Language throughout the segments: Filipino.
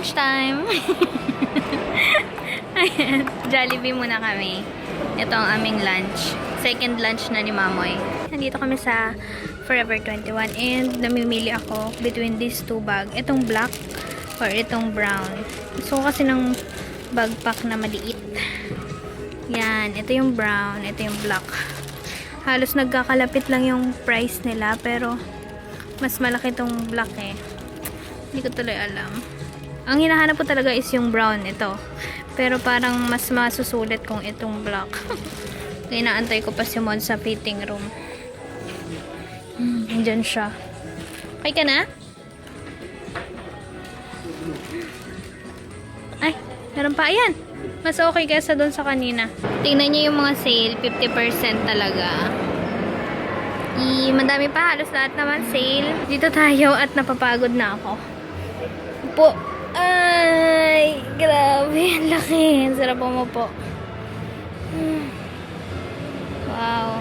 Lunchtime! Ayan, Jollibee muna kami. Ito ang aming lunch. Second lunch na ni Mamoy. Nandito kami sa Forever 21 and namimili ako between these two bag. Itong black or itong brown. Gusto ko kasi ng bagpack na maliit. Yan, ito yung brown, ito yung black. Halos nagkakalapit lang yung price nila pero mas malaki tong black eh. Hindi ko tuloy alam. Ang hinahanap ko talaga is yung brown ito. Pero parang mas masusulit kung itong black. Kaya inaantay ko pa si Mon sa fitting room. Andyan siya. Okay ka na? Ay, meron pa. Ayan. Mas okay kaysa doon sa kanina. Tingnan niyo yung mga sale. 50% talaga. Madami pa. Halos lahat naman sale. Dito tayo at napapagod na ako. Po. Ay, grabe. Ang laki. Ang sarap po. Wow.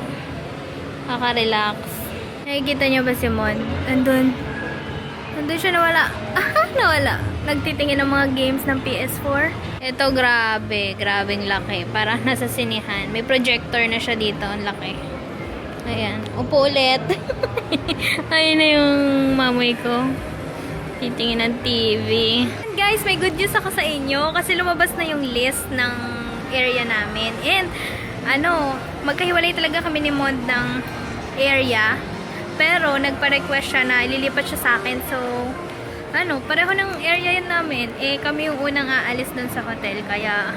Nakaka-relax. Nakikita niyo ba si Mon? Andun siya nawala. Nawala. Nagtitingin ng mga games ng PS4. Ito, grabe. Grabeng laki. Parang nasa sinihan. May projector na siya dito. Ang laki. Ayan. Upo ulit. Ayun na yung mamoy ko. Titingin ng TV. And guys, may good news ako sa inyo. Kasi lumabas na yung list ng area namin. And, magkahiwalay talaga kami ni Mod ng area. Pero, nagpa-request siya na ililipat siya sa akin. So, pareho ng area yun namin. Eh, kami yung unang aalis dun sa hotel. Kaya,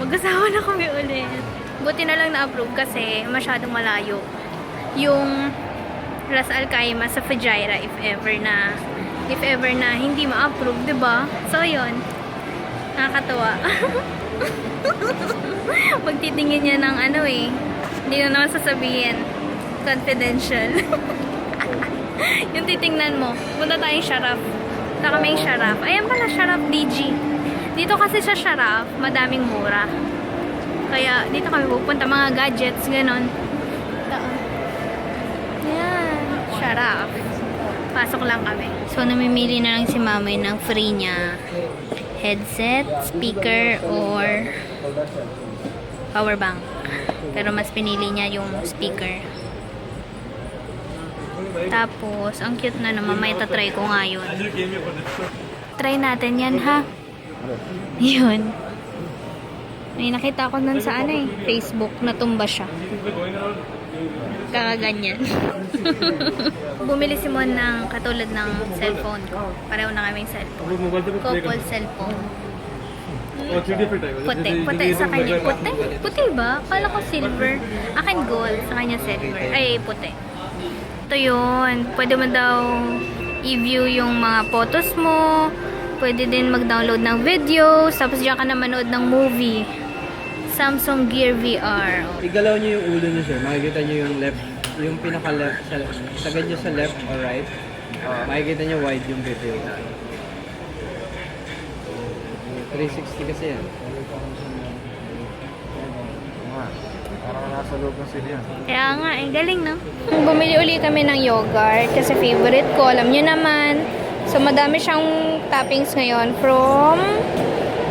mag-asawa na kami ulit. Buti na lang na-approve kasi masyadong malayo. Yung Ras Al Khaimah sa Fujairah if ever na hindi ma-approve, 'di ba? So, yun. Nakakatuwa. Magtitingin niya ng hindi na naman sasabihin. Confidential. Yung titingnan mo, punta tayong Sharaf. Punta kaming Sharaf. Ayan pala, Sharaf DG. Dito kasi sa Sharaf, madaming mura. Kaya, dito kami pupunta, mga gadgets, ganon. Ayan, Sharaf. Pasok lang kami. So, namimili na lang si Mamay ng free niya. Headset, speaker, or power bank. Pero mas pinili niya yung speaker. Tapos, ang cute na naman. May tatry ko nga yun. Try natin yan, ha? Yun. May nakita ko nun sa Facebook. Natumba siya. Kakaganyan. Bumili si Mon ng katulad ng cellphone ko. Pareho na kaming cellphone. Couple cellphone. Puti sa kanya. Puti ba? Kala ko silver. Akin gold. Sa kanya silver. Ay, puti. Ito yun. Pwede mo daw i-view yung mga photos mo. Pwede din mag-download ng videos. Tapos diyan ka na manood ng movie. Samsung Gear VR. Igalaw niyo yung ulo niyo, sir. Makikita niyo yung left, yung pinaka-left, sagad niyo sa left or right. Makikita niyo wide yung video. 360 kasi yan. Parang nasa loob ng sila yan. Kaya nga, galing no? Bumili uli kami ng yogurt kasi favorite ko. Alam nyo naman. So, madami siyang toppings ngayon from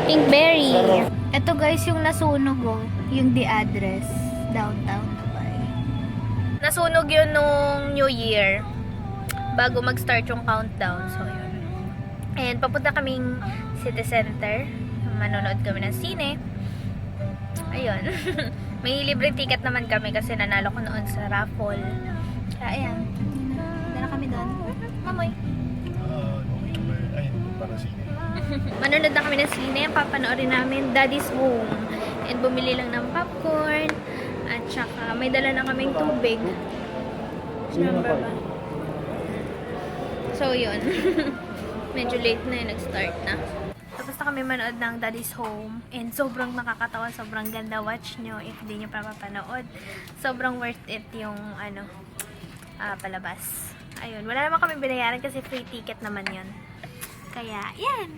Pinkberry. Ito guys, yung nasunog yung The Address, downtown Dubai. Nasunog yun nung New Year bago mag-start yung countdown. So, yun. And papunta kaming city center. Manonood kami ng sine. Ayun. May libreng ticket naman kami kasi nanalo ko noon sa raffle. Kaya, ayan. Dala kami doon. Mamoy. Ay, para sine. Manonood na kami ng sine. Papanoorin namin Daddy's Home. And bumili lang ng popcorn. At saka may dala na kaming tubig. Number ba? So, yun. Medyo late na yun. Nag-start na. Tapos na kami manood ng Daddy's Home. And sobrang nakakatawa. Sobrang ganda. Watch nyo if di nyo pa mapanood. Sobrang worth it yung palabas. Ayun. Wala naman kami binayaran kasi free ticket naman yun. Kaya, yan.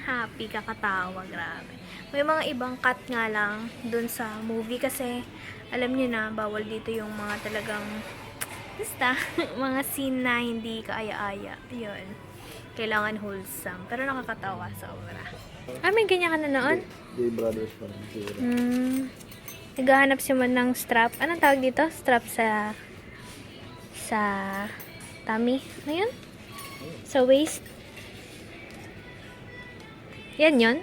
Happy, kakatawa, grabe. May mga ibang cut nga lang dun sa movie kasi alam niyo na, bawal dito yung mga talagang basta, mga scene na hindi kaaya-aya. Yun. kailangan wholesome. Pero nakakatawa sobra. Ah, may ganyan ka na noon? Gay Brothers pa rin. Siguro. Naghahanap si Mon ng strap. Anong tawag dito? Strap sa tummy. Ano yun? Sa waist? Yan yun?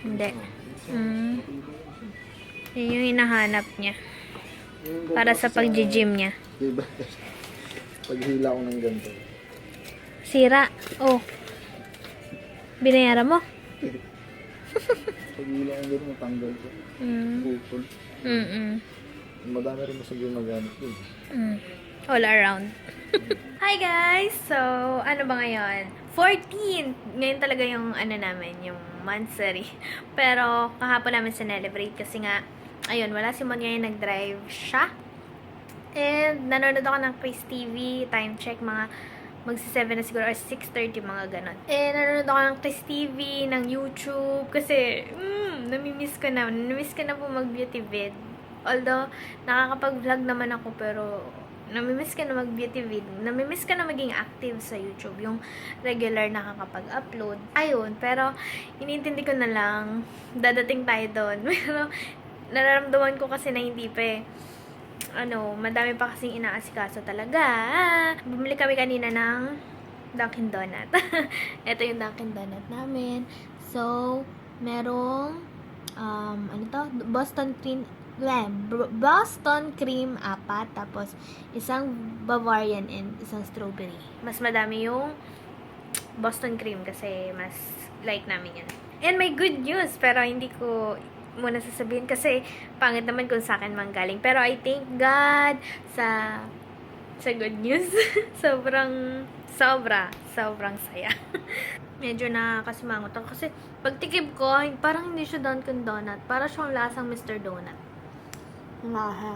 Hindi. Hindi. Yun yung hinahanap niya. Para sa pag-gym niya. Gay Brothers. Paghila ko ng ganito. Sira. Oh. Binayaran mo? Paghila ko ganito, matanggal ko. Bukol. Madami rin mas gumagamit dun. All around. Hi guys! So, ano ba ngayon? 14! Ngayon talaga yung ano namin, yung monthsary. Pero, kahapon namin sinelebrate kasi nga, ayun, wala si Mon ngayon, nag-drive siya. And, nanonood ako ng Chris TV, time check, mga magsi-7 na siguro, or 6:30, mga ganon. And, nanonood ako ng Chris TV, ng YouTube, kasi, namimiss ko na. Namimiss ko na po mag-beauty vid. Although, nakakapag-vlog naman ako, pero, namimiss ka na mag-beauty vid. Namimiss ka na maging active sa YouTube. Yung regular nakakapag-upload. Ayun, pero, inintindi ko na lang, dadating tayo doon. Pero, nararamdaman ko kasi na hindi pa eh. Madami pa kasing inaasikaso talaga. Bumili kami kanina ng Dunkin Donut. Ito yung Dunkin Donut namin. So, merong Boston cream 4, tapos isang Bavarian and isang strawberry. Mas madami yung Boston cream kasi mas like namin yun. And may good news, pero hindi ko muna sasabihin kasi pangit naman kung sa akin manggaling. Pero I thank God sa good news. sobrang saya. Medyo nakakasimangot ako kasi pagtikip ko, parang hindi siya Dunkin Donut. Para siyang lasang Mr. Donut. Laha.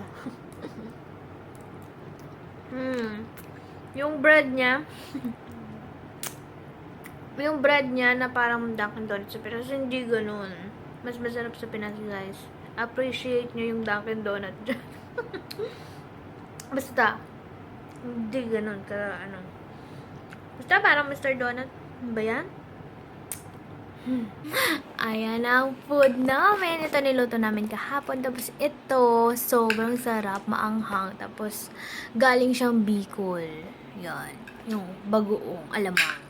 Yung bread niya, na parang Dunkin Donut sa Pinas, hindi ganun. Mas masarap sa Pinas, guys. Appreciate nyo yung Dunkin Donut dyan. Basta, hindi ganun Basta parang Mr. Donut. Ano ba yan? Ayan ang food namin. Ito niluto namin kahapon. Tapos ito, sobrang sarap, maanghang. Tapos galing siyang Bicol. Yan. Yung bagoong alamang.